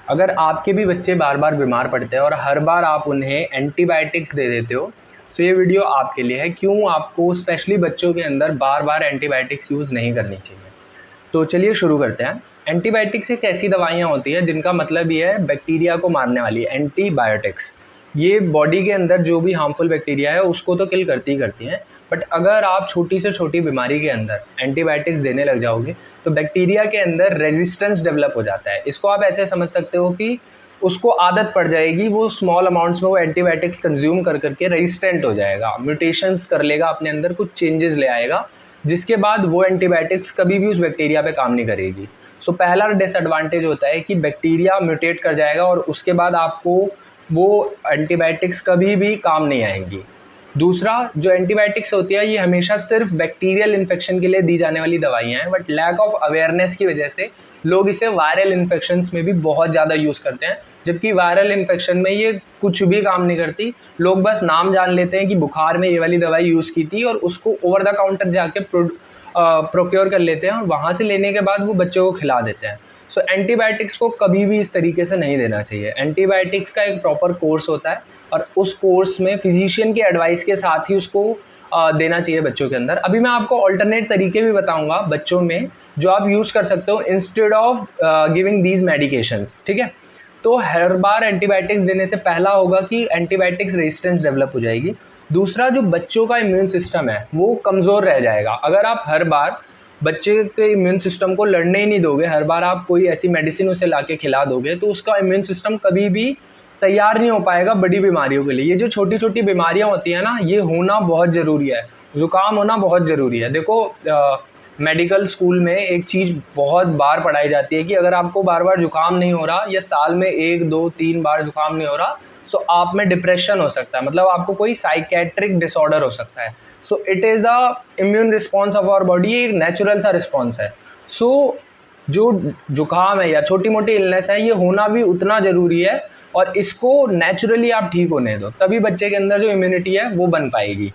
अगर आपके भी बच्चे बार बार बीमार पड़ते हैं और हर बार आप उन्हें एंटीबायोटिक्स दे देते हो, तो ये वीडियो आपके लिए है। क्यों आपको स्पेशली बच्चों के अंदर बार बार एंटीबायोटिक्स यूज़ नहीं करनी चाहिए। तो चलिए शुरू करते हैं। एंटीबायोटिक्स एक ऐसी दवाइयाँ होती हैं जिनका मतलब ये है बैक्टीरिया को मारने वाली। एंटीबायोटिक्स ये बॉडी के अंदर जो भी हार्मफुल बैक्टीरिया है उसको तो किल करती ही करती हैं, बट अगर आप छोटी से छोटी बीमारी के अंदर एंटीबायोटिक्स देने लग जाओगे तो बैक्टीरिया के अंदर रेजिस्टेंस डेवलप हो जाता है। इसको आप ऐसे समझ सकते हो कि उसको आदत पड़ जाएगी, वो स्मॉल अमाउंट्स में वो एंटीबायोटिक्स कंज्यूम कर करके रेजिस्टेंट हो जाएगा, म्यूटेशंस कर लेगा अपने अंदर, कुछ चेंजेस ले आएगा, जिसके बाद वो एंटीबायोटिक्स कभी भी उस बैक्टीरिया पे काम नहीं करेगी। सो पहला डिसएडवांटेज होता है कि बैक्टीरिया म्यूटेट कर जाएगा और उसके बाद आपको वो एंटीबायोटिक्स कभी भी काम नहीं आएंगी। दूसरा, जो एंटीबायोटिक्स होती है ये हमेशा सिर्फ बैक्टीरियल इन्फेक्शन के लिए दी जाने वाली दवाइयाँ हैं, बट लैक ऑफ अवेयरनेस की वजह से लोग इसे वायरल इन्फेक्शंस में भी बहुत ज़्यादा यूज़ करते हैं, जबकि वायरल इन्फेक्शन में ये कुछ भी काम नहीं करती। लोग बस नाम जान लेते हैं कि बुखार में ये वाली दवाई यूज़ की थी और उसको ओवर द काउंटर जाके प्रोक्योर कर लेते हैं और वहाँ से लेने के बाद वो बच्चों को खिला देते हैं। सो एंटीबायोटिक्स को कभी भी इस तरीके से नहीं देना चाहिए। एंटीबायोटिक्स का एक प्रॉपर कोर्स होता है और उस कोर्स में फिजिशियन की एडवाइस के साथ ही उसको देना चाहिए बच्चों के अंदर। अभी मैं आपको ऑल्टरनेट तरीके भी बताऊंगा बच्चों में जो आप यूज़ कर सकते हो instead of giving these medications, ठीक है। तो हर बार एंटीबायोटिक्स देने से पहला होगा कि एंटीबायोटिक्स रेजिस्टेंस डेवलप हो जाएगी। दूसरा, जो बच्चों का इम्यून सिस्टम है वो कमज़ोर रह जाएगा। अगर आप हर बार बच्चे के इम्यून सिस्टम को लड़ने ही नहीं दोगे, हर बार आप कोई ऐसी मेडिसिन उसे ला के खिला दोगे, तो उसका इम्यून सिस्टम कभी भी तैयार नहीं हो पाएगा बड़ी बीमारियों के लिए। ये जो छोटी छोटी बीमारियां होती हैं ना, ये होना बहुत ज़रूरी है। ज़ुकाम होना बहुत ज़रूरी है। देखो मेडिकल स्कूल में एक चीज़ बहुत बार पढ़ाई जाती है कि अगर आपको बार बार ज़ुकाम नहीं हो रहा या साल में 1 2 3 बार ज़ुकाम नहीं हो रहा, सो आप में डिप्रेशन हो सकता है, मतलब आपको कोई साइकेट्रिक डिसऑर्डर हो सकता है। So it is the immune response of our body, एक नेचुरल सा रिस्पॉन्स है। सो जो जुकाम है या छोटी मोटी इलनेस है, ये होना भी उतना ज़रूरी है और इसको नेचुरली आप ठीक होने दो, तभी बच्चे के अंदर जो इम्यूनिटी है वो बन पाएगी।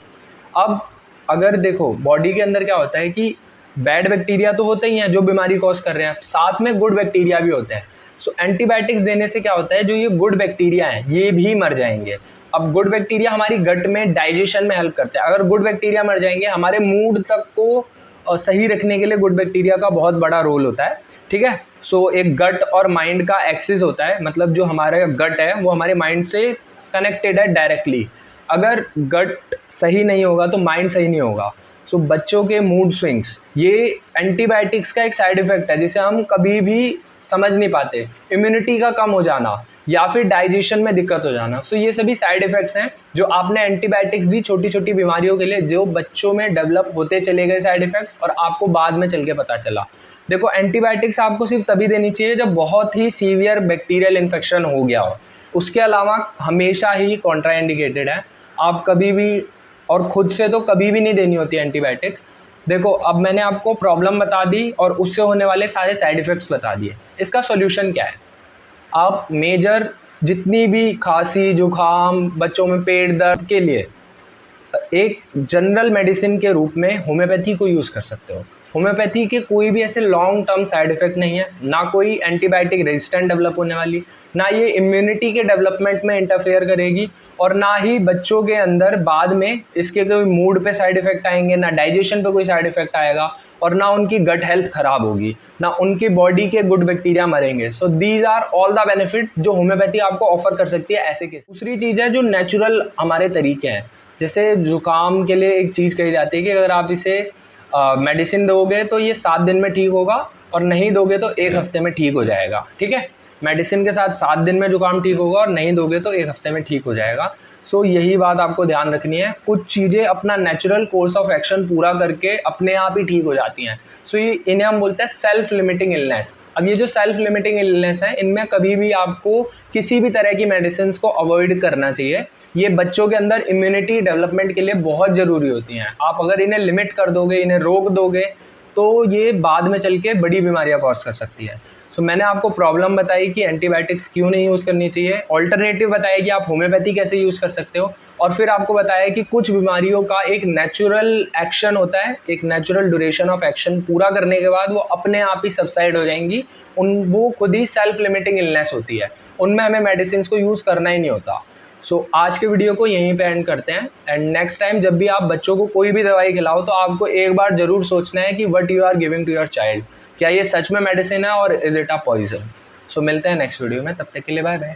अब अगर देखो बॉडी के अंदर क्या होता है कि बैड बैक्टीरिया तो होते ही हैं जो बीमारी कॉज कर रहे हैं, साथ में गुड बैक्टीरिया भी होते हैं। सो एंटीबायोटिक्स देने से क्या होता है, जो ये गुड बैक्टीरिया हैं ये भी मर जाएंगे। अब गुड बैक्टीरिया हमारी गट में डाइजेशन में हेल्प करते हैं। अगर गुड बैक्टीरिया मर जाएंगे, हमारे मूड तक को सही रखने के लिए गुड बैक्टीरिया का बहुत बड़ा रोल होता है, ठीक है। सो एक गट और माइंड का एक्सिस होता है, मतलब जो हमारा गट है वो हमारे माइंड से कनेक्टेड है डायरेक्टली। अगर गट सही नहीं होगा तो माइंड सही नहीं होगा। सो बच्चों के मूड स्विंग्स ये एंटीबायोटिक्स का एक साइड इफेक्ट है जिसे हम कभी भी समझ नहीं पाते। इम्यूनिटी का कम हो जाना या फिर डाइजेशन में दिक्कत हो जाना, सो ये सभी साइड इफ़ेक्ट्स हैं जो आपने एंटीबायोटिक्स दी छोटी छोटी बीमारियों के लिए, जो बच्चों में डेवलप होते चले गए साइड इफ़ेक्ट्स और आपको बाद में चल के पता चला। देखो एंटीबायोटिक्स आपको सिर्फ तभी देनी चाहिए जब बहुत ही सीवियर बैक्टीरियल इन्फेक्शन हो गया हो। उसके अलावा हमेशा ही कॉन्ट्राइंडिकेटेड है। आप कभी भी और खुद से तो कभी भी नहीं देनी होती एंटीबायोटिक्स। देखो अब मैंने आपको प्रॉब्लम बता दी और उससे होने वाले सारे साइड इफ़ेक्ट्स बता दिए। इसका सॉल्यूशन क्या है? आप मेजर जितनी भी खांसी जुकाम बच्चों में पेट दर्द के लिए एक जनरल मेडिसिन के रूप में होम्योपैथी को यूज़ कर सकते हो। होम्योपैथी के कोई भी ऐसे लॉन्ग टर्म साइड इफ़ेक्ट नहीं है, ना कोई एंटीबायोटिक रेजिस्टेंट डेवलप होने वाली, ना ये इम्यूनिटी के डेवलपमेंट में इंटरफेयर करेगी और ना ही बच्चों के अंदर बाद में इसके कोई मूड पे साइड इफ़ेक्ट आएंगे, ना डाइजेशन पे कोई साइड इफ़ेक्ट आएगा और ना उनकी गट हेल्थ ख़राब होगी, ना उनकी बॉडी के गुड बैक्टीरिया मरेंगे। So these are all the benefit जो होम्योपैथी आपको ऑफर कर सकती है ऐसे केस। दूसरी चीज़ है जो नेचुरल हमारे तरीके हैं। जैसे जुकाम के लिए एक चीज़ कही जाती है कि अगर आप इसे मेडिसिन दोगे तो ये 7 दिन में ठीक होगा और नहीं दोगे तो 1 हफ्ते में ठीक हो जाएगा, ठीक है। मेडिसिन के साथ 7 दिन में जुकाम ठीक होगा और नहीं दोगे तो 1 हफ्ते में ठीक हो जाएगा। सो यही बात आपको ध्यान रखनी है। कुछ चीज़ें अपना नेचुरल कोर्स ऑफ एक्शन पूरा करके अपने आप ही ठीक हो जाती हैं। सो ये इन्हें हम बोलते हैं सेल्फ लिमिटिंग इलनेस। अब ये जो सेल्फ लिमिटिंग इलनेस है, इनमें कभी भी आपको किसी भी तरह की मेडिसिन को अवॉइड करना चाहिए। ये बच्चों के अंदर इम्यूनिटी डेवलपमेंट के लिए बहुत ज़रूरी होती हैं। आप अगर इन्हें लिमिट कर दोगे, इन्हें रोक दोगे, तो ये बाद में चल के बड़ी बीमारियाँ कॉज कर सकती है। मैंने आपको प्रॉब्लम बताई कि एंटीबायोटिक्स क्यों नहीं यूज़ करनी चाहिए, ऑल्टरनेटिव बताया कि आप होम्योपैथी कैसे यूज़ कर सकते हो, और फिर आपको बताया कि कुछ बीमारियों का एक नेचुरल एक्शन होता है, एक नेचुरल ड्यूरेशन ऑफ एक्शन पूरा करने के बाद वो अपने आप ही सबसाइड हो जाएंगी, वो खुद ही सेल्फ लिमिटिंग इलनेस होती है, उनमें हमें मेडिसिन को यूज़ करना ही नहीं होता। आज के वीडियो को यहीं पे एंड करते हैं, एंड नेक्स्ट टाइम जब भी आप बच्चों को कोई भी दवाई खिलाओ तो आपको एक बार ज़रूर सोचना है कि what you are giving to your child, क्या ये सच में मेडिसिन है और इज इट अ पॉइजन। मिलते हैं नेक्स्ट वीडियो में, तब तक के लिए बाय बाय।